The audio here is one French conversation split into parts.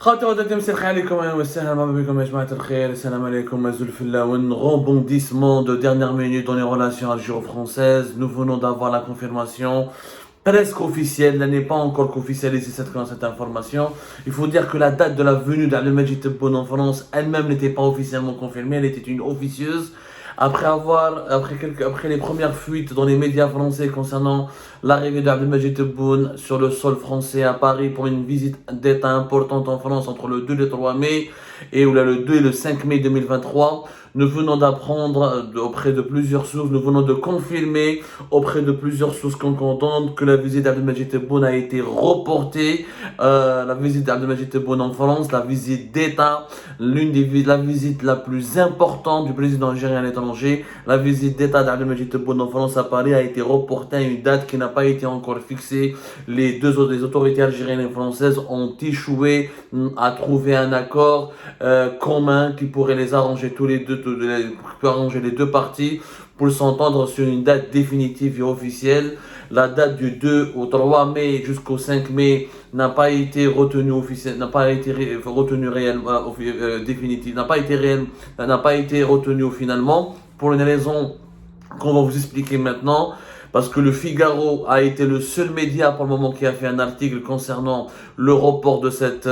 Un rebondissement de dernière minute dans les relations algéro-françaises. Nous venons d'avoir la confirmation presque officielle, elle n'est pas encore officialisée cette information. Il faut dire que la date de la venue d'Abdelmajid Tebboune en France elle-même n'était pas officiellement confirmée, elle était une officieuse. Après les premières fuites dans les médias français concernant l'arrivée d'Abdelmajid Tebboune sur le sol français à Paris pour une visite d'État importante en France entre le 2 et le 3 mai et le 2 et le 5 mai 2023, nous venons d'apprendre auprès de plusieurs sources, nous venons de confirmer auprès de plusieurs sources concordantes que la visite d'Abdelmajid Tebboune a été reportée. La visite d'Abdelmajid Tebboune en France, la visite d'État, la visite la plus importante du président algérien à l'étranger, la visite d'État d'Abdelmajid Tebboune en France à Paris a été reportée à une date qui n'a pas été encore fixée. Les autorités algériennes et françaises ont échoué à trouver un accord commun qui pourrait les arranger arranger les deux parties pour s'entendre sur une date définitive et officielle. La date du 2 au 3 mai jusqu'au 5 mai n'a pas été retenue officielle, n'a pas été retenue réellement définitive, n'a pas été retenue finalement pour une raison qu'on va vous expliquer maintenant. Parce que le Figaro a été le seul média pour le moment qui a fait un article concernant le report de cette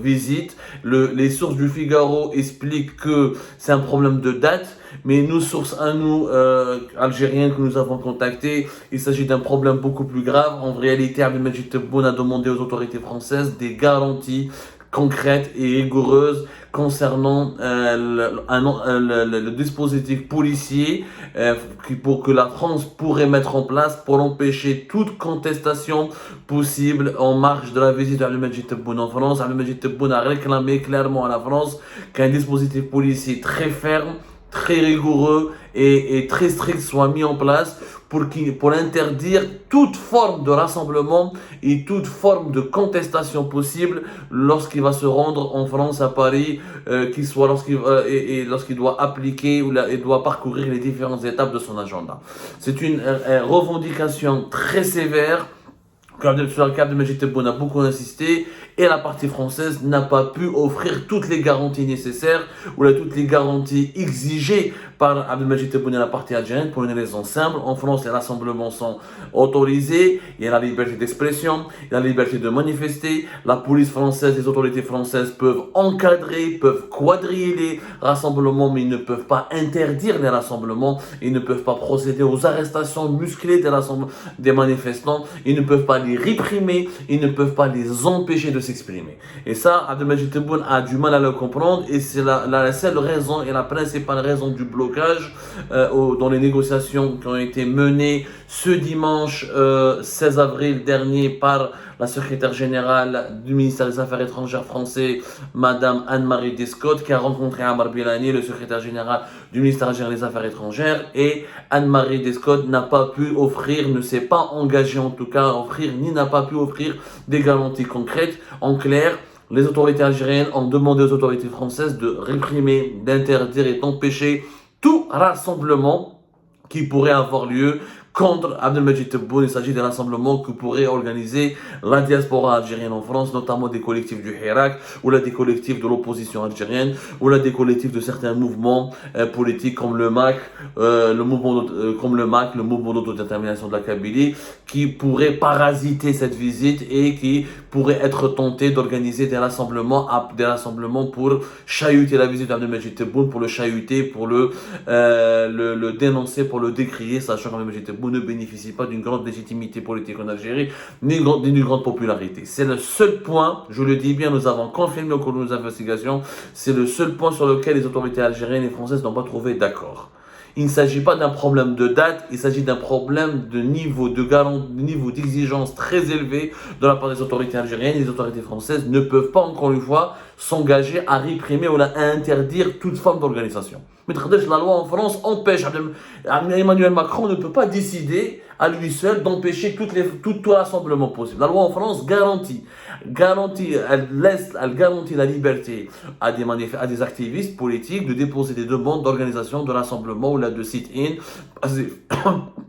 visite. Les sources du Figaro expliquent que c'est un problème de date, mais nous, sources algériennes que nous avons contactées, il s'agit d'un problème beaucoup plus grave. En réalité, Abdelmajid Tebboune a demandé aux autorités françaises des garanties concrètes et rigoureuses concernant le dispositif policier que la France pourrait mettre en place pour empêcher toute contestation possible en marge de la visite d'Abdelmajid Tebboune en France. Abdelmajid Tebboune a réclamé clairement à la France qu'un dispositif policier très ferme, très rigoureux et très strict soit mis en place pour interdire toute forme de rassemblement et toute forme de contestation possible lorsqu'il va se rendre en France, à Paris, lorsqu'il doit appliquer et doit parcourir les différentes étapes de son agenda. C'est une revendication très sévère sur laquelle Abdelmajid Tebboune a beaucoup insisté, et la partie française n'a pas pu offrir toutes les garanties nécessaires ou toutes les garanties exigées par Abdelmajid Tebboune et la partie algérienne pour une raison simple. En France, les rassemblements sont autorisés, il y a la liberté d'expression, il y a la liberté de manifester, la police française, les autorités françaises peuvent encadrer, peuvent quadriller les rassemblements, mais ils ne peuvent pas interdire les rassemblements, ils ne peuvent pas procéder aux arrestations musclées des manifestants, ils ne peuvent pas les réprimer, ils ne peuvent pas les empêcher de s'exprimer. Et ça, Abdelmajid Tebboune a du mal à le comprendre, et c'est la seule raison et la principale raison du blocage dans les négociations qui ont été menées ce dimanche 16 avril dernier par la secrétaire générale du ministère des Affaires étrangères français, Madame Anne-Marie Descotte, qui a rencontré Amar Bilani, le secrétaire général du ministère algérien des Affaires étrangères, et Anne-Marie Descotte n'a pas pu offrir, ne s'est pas engagée en tout cas à offrir, ni n'a pas pu offrir des garanties concrètes. En clair, les autorités algériennes ont demandé aux autorités françaises de réprimer, d'interdire et d'empêcher tout rassemblement qui pourrait avoir lieu contre Abdelmajid Tebboune. Il s'agit d'un rassemblement que pourrait organiser la diaspora algérienne en France, notamment des collectifs du Hirak, ou là des collectifs de l'opposition algérienne, ou là des collectifs de certains mouvements politiques comme le MAC, le mouvement d'autodétermination de la Kabylie, qui pourraient parasiter cette visite et qui pourraient être tentés d'organiser des rassemblements pour chahuter la visite d'Abdelmajid Tebboune, pour le chahuter, pour le dénoncer, pour le décrier, sachant qu'Abdelmajid Tebboune ne bénéficie pas d'une grande légitimité politique en Algérie, ni d'une grande popularité. C'est le seul point, je le dis bien, nous avons confirmé au cours de nos investigations, c'est le seul point sur lequel les autorités algériennes et françaises n'ont pas trouvé d'accord. Il ne s'agit pas d'un problème de date, il s'agit d'un problème de niveau d'exigence très élevé de la part des autorités algériennes. Les autorités françaises ne peuvent pas, encore une fois, s'engager à réprimer ou à interdire toute forme d'organisation. Mais la loi en France empêche, Emmanuel Macron ne peut pas décider à lui seul d'empêcher tout rassemblement possible. La loi en France garantit, elle garantit la liberté à des activistes politiques de déposer des demandes d'organisation de rassemblement ou là de sit-in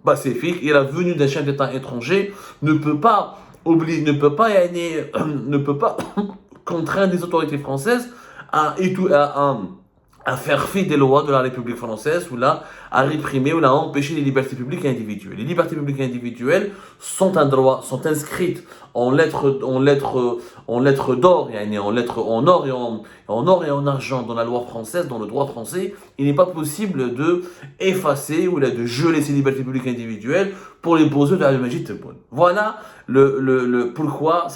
pacifique, et la venue d'un chef d'État étranger ne peut pas contraint les autorités françaises à faire fi des lois de la République française ou là à réprimer ou là à empêcher les libertés publiques et individuelles. Les libertés publiques et individuelles sont un droit, sont inscrites en lettres d'or, en or et en argent dans la loi française, dans le droit français. Il n'est pas possible de effacer ou là de geler ces libertés publiques et individuelles pour les beaux yeux de Abdelmajid Tebboune. Voilà pourquoi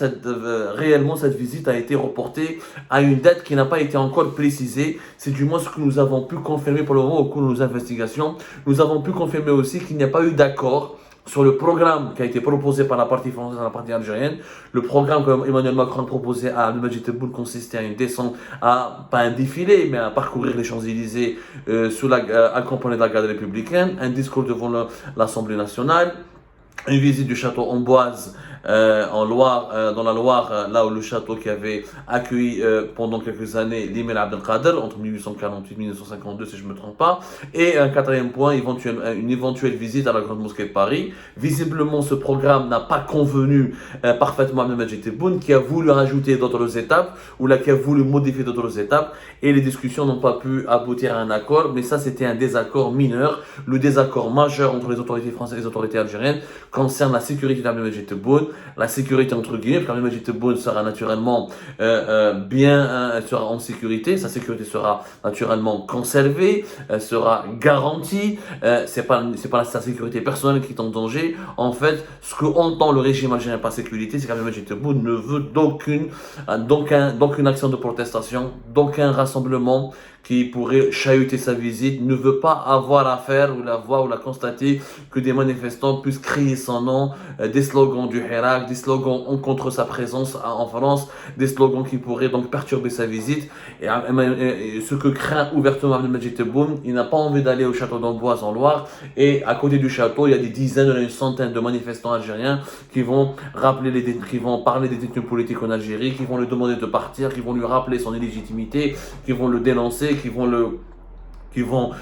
réellement cette visite a été reportée à une date qui n'a pas été encore précisée. C'est du moins ce que nous avons pu confirmer pour le moment au cours de nos investigations. Nous avons pu confirmer aussi qu'il n'y a pas eu d'accord sur le programme qui a été proposé par la partie française et la partie algérienne. Le programme que Emmanuel Macron proposait à Abdelmajid Tebboune consistait à une descente, pas un défilé, mais à parcourir les Champs-Élysées accompagné de la garde républicaine, un discours devant l'Assemblée nationale, une visite du château Amboise en Loire, dans la Loire, là où le château qui avait accueilli pendant quelques années l'Emir Abdelkader entre 1848 et 1952 si je ne me trompe pas, et un quatrième point, une éventuelle visite à la Grande Mosquée de Paris. Visiblement, ce programme n'a pas convenu parfaitement à Abdelmajid Tebboune, qui a voulu rajouter d'autres étapes ou là qui a voulu modifier d'autres étapes, et les discussions n'ont pas pu aboutir à un accord. Mais ça, c'était un désaccord mineur. Le désaccord majeur entre les autorités françaises et les autorités algériennes concerne la sécurité d'Abdelmajid Tebboune, la sécurité entre guillemets, parce qu'Abdelmajid Tebboune sera naturellement sera en sécurité, sa sécurité sera naturellement conservée, sera garantie, c'est pas sa sécurité personnelle qui est en danger. En fait, ce que entend le régime algérien par sécurité, c'est qu'Abdelmajid Tebboune ne veut d'aucune action de protestation, d'aucun rassemblement qui pourrait chahuter sa visite, ne veut pas avoir à faire ou la voir ou la constater que des manifestants puissent crier son nom, des slogans du Hirak, des slogans contre sa présence en France, des slogans qui pourraient donc perturber sa visite. Et ce que craint ouvertement Abdelmajid Tebboune, il n'a pas envie d'aller au château d'Amboise en Loire, et à côté du château, il y a des dizaines, une centaine de manifestants algériens qui vont parler des détenus politiques en Algérie, qui vont lui demander de partir, qui vont lui rappeler son illégitimité, qui vont le dénoncer, qui vont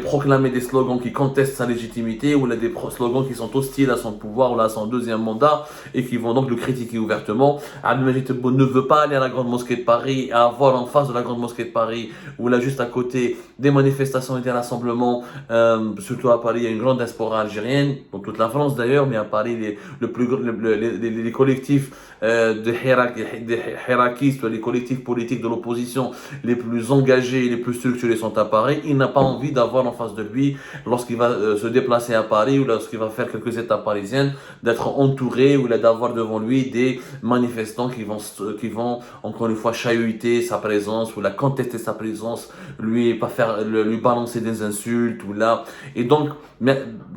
proclamer des slogans qui contestent sa légitimité ou des slogans qui sont hostiles à son pouvoir ou à son deuxième mandat et qui vont donc le critiquer ouvertement. Abdelmajid Tebboune ne veut pas aller à la Grande Mosquée de Paris et avoir en face de la Grande Mosquée de Paris ou là juste à côté des manifestations et des rassemblements. Surtout à Paris, il y a une grande diaspora algérienne, dans toute la France d'ailleurs, mais à Paris, les collectifs de hirakistes, les collectifs politiques de l'opposition les plus engagés et les plus structurés sont à Paris. Il n'a pas envie d'avoir en face de lui, lorsqu'il va se déplacer à Paris ou lorsqu'il va faire quelques étapes parisiennes, d'être entouré ou d'avoir devant lui des manifestants qui vont encore une fois chahuter sa présence ou contester sa présence, lui balancer des insultes ou là. Et donc,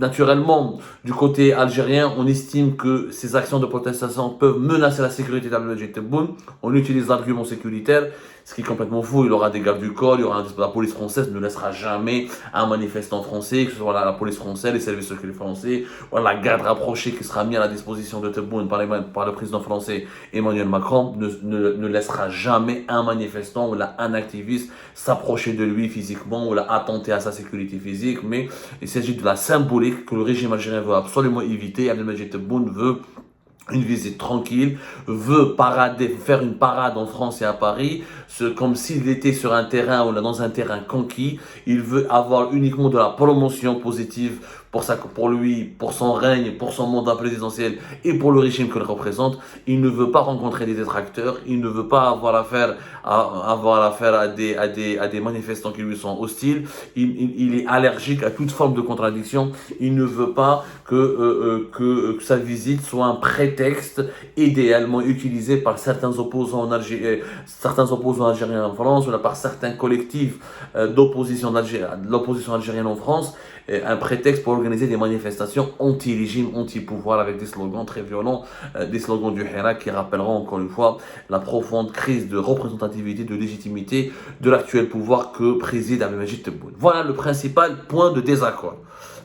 naturellement, du côté algérien, on estime que ces actions de protestation peuvent menacer la sécurité d'Abdelmajid Tebboune. On utilise l'argument sécuritaire, ce qui est complètement faux. Il y aura des gardes du corps, la police française ne laissera jamais un manifestant français, que ce soit la police française, les services secrets français, ou la garde rapprochée qui sera mise à la disposition de Tebboune par le président français Emmanuel Macron, ne laissera jamais un manifestant ou un activiste s'approcher de lui physiquement ou attenter à sa sécurité physique. Mais il s'agit de la symbolique que le régime algérien veut absolument éviter. Abdelmajid Tebboune veut une visite tranquille, veut faire une parade en France et à Paris, comme s'il était sur un terrain ou dans un terrain conquis. Il veut avoir uniquement de la promotion positive pour lui, pour son règne, pour son mandat présidentiel et pour le régime qu'il représente. Il ne veut pas rencontrer des détracteurs, il ne veut pas avoir affaire à des manifestants qui lui sont hostiles. Il est allergique à toute forme de contradiction. Il ne veut pas que sa visite soit un prétexte idéalement utilisé par certains opposants algériens en France ou par certains collectifs d'opposition algérienne en France, un prétexte pour organiser des manifestations anti-régime, anti-pouvoir avec des slogans très violents, des slogans du Hirak qui rappelleront encore une fois la profonde crise de représentativité, de légitimité de l'actuel pouvoir que préside Abdelmajid Tebboune. Voilà le principal point de désaccord.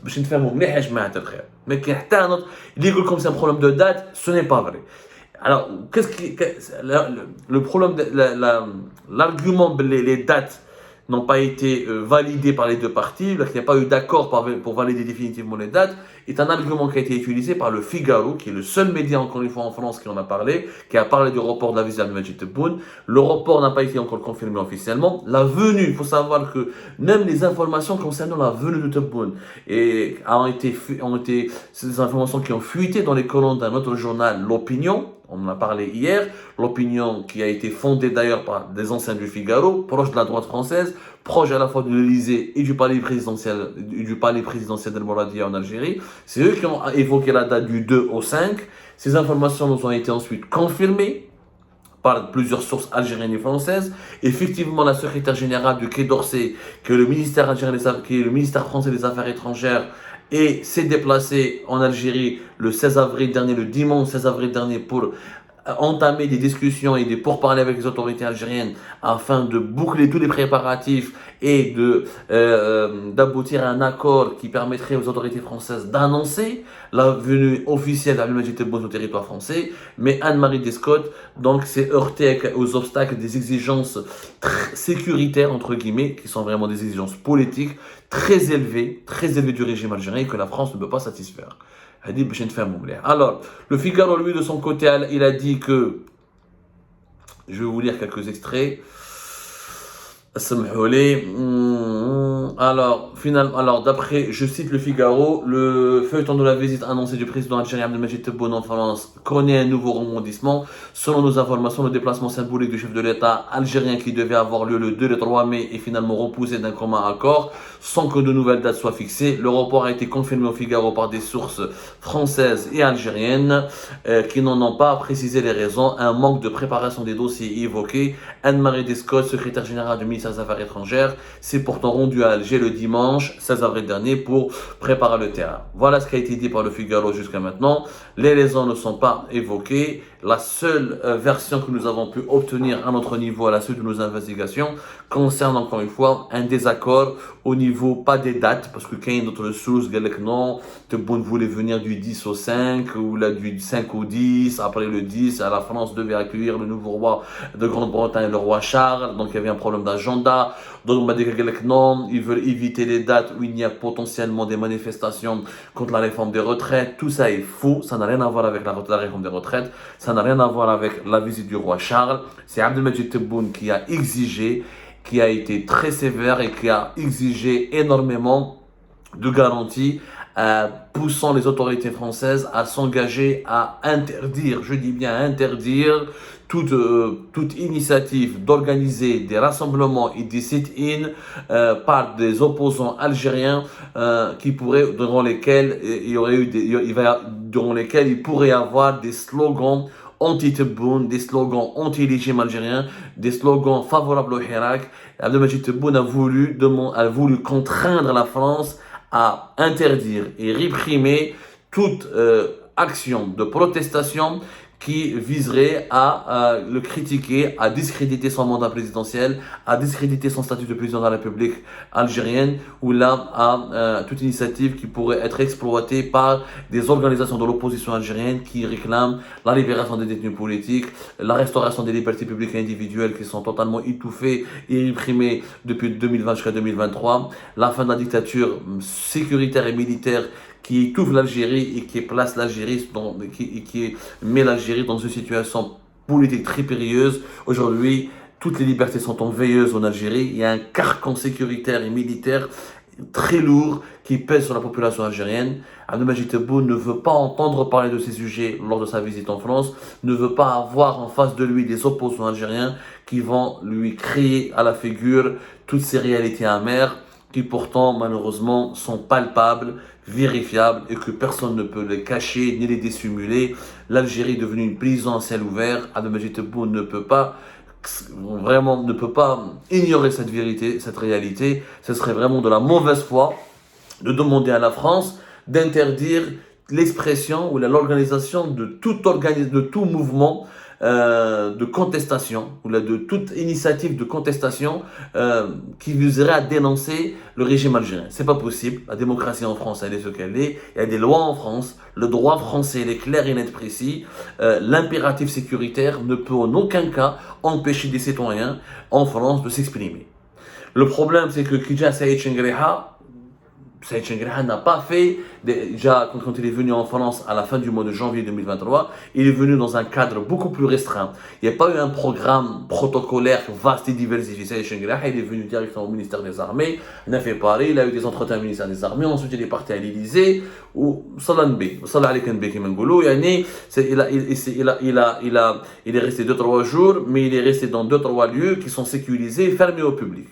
باش نفهموا مليح يا جماعه الخير ما كاين حتى نوط اللي يقول لكم c'est un problème de date, ce n'est pas vrai. Alors le problème l'argument les dates n'ont pas été validées par les deux parties, qu'il n'y a pas eu d'accord pour valider définitivement les dates, est un argument qui a été utilisé par le Figaro, qui est le seul média, encore une fois en France, qui en a parlé, qui a parlé du report de la visite de Majid Tebboune. Le report n'a pas été encore confirmé officiellement. La venue, il faut savoir que même les informations concernant la venue de Tebboune ces informations qui ont fuité dans les colonnes d'un autre journal, L'Opinion. On en a parlé hier. L'Opinion qui a été fondée d'ailleurs par des anciens du Figaro, proches de la droite française, proches à la fois de l'Élysée et du palais présidentiel d'El Mouradia en Algérie. C'est eux qui ont évoqué la date du 2 au 5. Ces informations nous ont été ensuite confirmées par plusieurs sources algériennes et françaises. Effectivement, la secrétaire générale du Quai d'Orsay, qui est le ministère français des Affaires étrangères, et s'est déplacé en Algérie le dimanche 16 avril dernier pour entamer des discussions et des pourparlers avec les autorités algériennes afin de boucler tous les préparatifs et d'aboutir à un accord qui permettrait aux autorités françaises d'annoncer la venue officielle d'Abdelmadjid Tebboune au territoire français. Mais Anne-Marie Descotes donc s'est heurtée aux obstacles des exigences sécuritaires entre guillemets, qui sont vraiment des exigences politiques très élevées du régime algérien que la France ne peut pas satisfaire. Alors, le Figaro, lui, de son côté, il a dit que, je vais vous lire quelques extraits. Alors, d'après, je cite le Figaro, le feuilleton de la visite annoncée du président algérien Abdelmadjid Tebboune en France connaît un nouveau rebondissement. Selon nos informations, le déplacement symbolique du chef de l'État algérien qui devait avoir lieu le 2 et le 3 mai est finalement repoussé d'un commun accord sans que de nouvelles dates soient fixées. Le report a été confirmé au Figaro par des sources françaises et algériennes qui n'en ont pas précisé les raisons. Un manque de préparation des dossiers évoqués. Anne-Marie Descotes, secrétaire générale du ministère des Affaires étrangères, s'est pourtant rendue à Alger le dimanche 16 avril dernier pour préparer le terrain. Voilà ce qui a été dit par le Figaro jusqu'à maintenant. Les raisons ne sont pas évoquées. La seule version que nous avons pu obtenir à notre niveau à la suite de nos investigations concerne encore une fois un désaccord au niveau, pas des dates, parce que quand il y a d'autres sources, non, Tebboune voulait venir du 10 au 5, ou là du 5 au 10, après le 10, la France devait accueillir le nouveau roi de Grande-Bretagne, le roi Charles, donc il y avait un problème d'agenda. Donc on m'a dit que non, ils veulent éviter les dates où il y a potentiellement des manifestations contre la réforme des retraites. Tout ça est faux, ça n'a rien à voir avec la réforme des retraites, ça n'a rien à voir avec la visite du roi Charles. C'est Abdelmadjid Tebboune qui a exigé, qui a été très sévère et qui a exigé énormément de garanties, poussant les autorités françaises à s'engager à interdire, je dis bien interdire, toute initiative d'organiser des rassemblements et des sit-in par des opposants algériens durant lesquels il pourrait y avoir des slogans anti-Tebboune, des slogans anti-régime algérien, des slogans favorables au Hirak. Abdelmadjid Tebboune a voulu contraindre la France à interdire et réprimer toute action de protestation qui viserait à le critiquer, à discréditer son mandat présidentiel, à discréditer son statut de président de la République algérienne, ou là à toute initiative qui pourrait être exploitée par des organisations de l'opposition algérienne qui réclament la libération des détenus politiques, la restauration des libertés publiques et individuelles qui sont totalement étouffées et réprimées depuis 2020 jusqu'à 2023, la fin de la dictature sécuritaire et militaire qui étouffe l'Algérie et qui place l'Algérie, qui met l'Algérie dans une situation politique très périlleuse. Aujourd'hui, toutes les libertés sont en veilleuse en Algérie. Il y a un carcan sécuritaire et militaire très lourd qui pèse sur la population algérienne. Abdelmadjid Tebboune ne veut pas entendre parler de ces sujets lors de sa visite en France, ne veut pas avoir en face de lui des opposants algériens qui vont lui créer à la figure toutes ces réalités amères qui pourtant malheureusement sont palpables, vérifiables et que personne ne peut les cacher ni les dissimuler. L'Algérie est devenue une prison à ciel ouvert. Abdelmadjid Tebboune ne peut pas ignorer cette vérité, cette réalité. Ce serait vraiment de la mauvaise foi de demander à la France d'interdire l'expression ou l'organisation de tout mouvement de contestation ou de toute initiative de contestation qui viserait à dénoncer le régime algérien. C'est pas possible. La démocratie en France, elle est ce qu'elle est. Il y a des lois en France. Le droit français, il est clair et net précis. L'impératif sécuritaire ne peut en aucun cas empêcher des citoyens en France de s'exprimer. Le problème, c'est que Kidja Saïd Chengreha, Saïd Chengreha n'a pas fait, déjà quand il est venu en France à la fin du mois de janvier 2023, il est venu dans un cadre beaucoup plus restreint. Il n'y a pas eu un programme protocolaire vaste et diversifié. Saïd Chengreha, il est venu directement au ministère des Armées, il a fait Paris, il a eu des entretiens au ministère des Armées, ensuite il est parti à l'Élysée, ou Salanbe, Salah Alikenbe Kimengolo, il est resté 2-3 jours, mais il est resté dans 2-3 lieux qui sont sécurisés et fermés au public.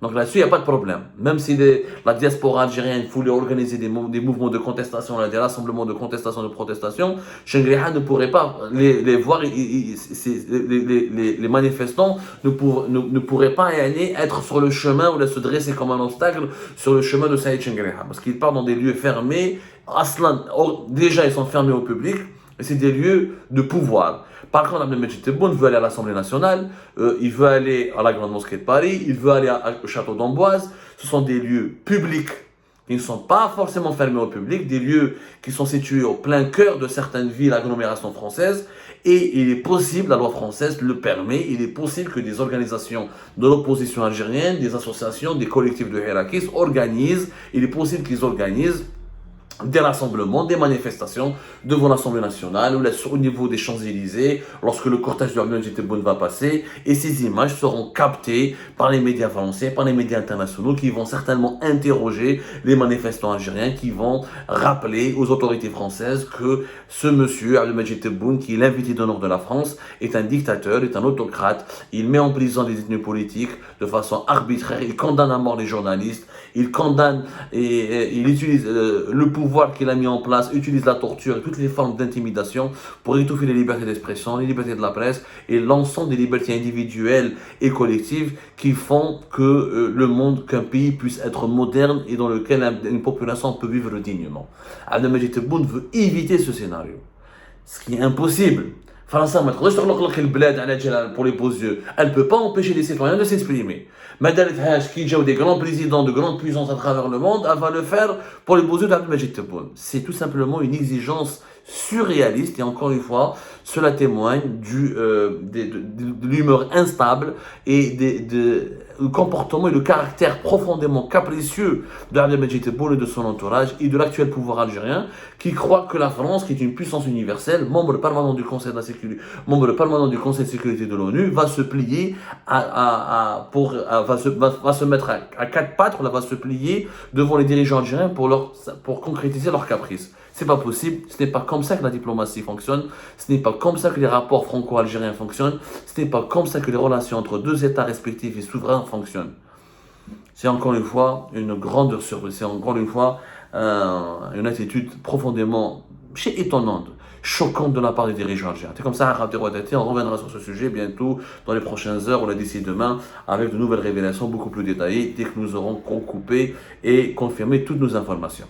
Donc là-dessus, il n'y a pas de problème. Même si la diaspora algérienne voulait organiser des mouvements de contestation, des rassemblements de contestation, de protestation, Chengreha ne pourrait pas les voir, les manifestants ne pourraient pas être sur le chemin ou se dresser comme un obstacle sur le chemin de Saïd Chengreha. Parce qu'ils partent dans des lieux fermés. Aslan, déjà, ils sont fermés au public. Et c'est des lieux de pouvoir. Par contre, Abdelmejid Tebboune veut aller à l'Assemblée nationale, il veut aller à la Grande Mosquée de Paris, il veut aller au Château d'Amboise. Ce sont des lieux publics qui ne sont pas forcément fermés au public, des lieux qui sont situés au plein cœur de certaines villes, agglomérations françaises. Et il est possible, la loi française le permet, il est possible que des organisations de l'opposition algérienne, des associations, des collectifs de Hirakis organisent, il est possible qu'ils organisent des rassemblements, des manifestations devant l'Assemblée nationale ou au niveau des Champs-Élysées lorsque le cortège de Abdelmejid Tebboune va passer, et ces images seront captées par les médias français, par les médias internationaux qui vont certainement interroger les manifestants algériens, qui vont rappeler aux autorités françaises que ce monsieur Abdelmejid Tebboune, qui est l'invité d'honneur de la France, est un dictateur, est un autocrate. Il met en prison des détenus politiques de façon arbitraire, il condamne à mort les journalistes, il condamne et il utilise le pouvoir qu'il a mis en place, utilise la torture et toutes les formes d'intimidation pour étouffer les libertés d'expression, les libertés de la presse et l'ensemble des libertés individuelles et collectives qui font que le monde, qu'un pays puisse être moderne et dans lequel une population peut vivre dignement. Abdelmejid Tebboune veut éviter ce scénario, ce qui est impossible. France, pour les beaux yeux, elle ne peut pas empêcher les citoyens de s'exprimer. Madame qui des grands présidents de grandes puissances à travers le monde, elle va le faire pour les beaux yeux d'Abdelmejid Tebboune. C'est tout simplement une exigence surréaliste et encore une fois, cela témoigne de l'humeur instable et du comportement et le caractère profondément capricieux d'Abdelmejid Tebboune et de son entourage et de l'actuel pouvoir algérien qui croit que la France, qui est une puissance universelle, membre permanent du Conseil de sécurité de l'ONU, va se plier va se mettre à quatre pattes, va se plier devant les dirigeants algériens pour concrétiser leurs caprices. C'est pas possible, ce n'est pas comme ça que la diplomatie fonctionne, ce n'est pas comme ça que les rapports franco-algériens fonctionnent, ce n'est pas comme ça que les relations entre deux États respectifs et souverains fonctionnent. C'est encore une fois une grande surprise, c'est encore une fois une attitude profondément étonnante, choquante de la part des dirigeants algériens. C'est comme ça, on reviendra sur ce sujet bientôt dans les prochaines heures ou d'ici demain avec de nouvelles révélations beaucoup plus détaillées dès que nous aurons recoupé et confirmé toutes nos informations.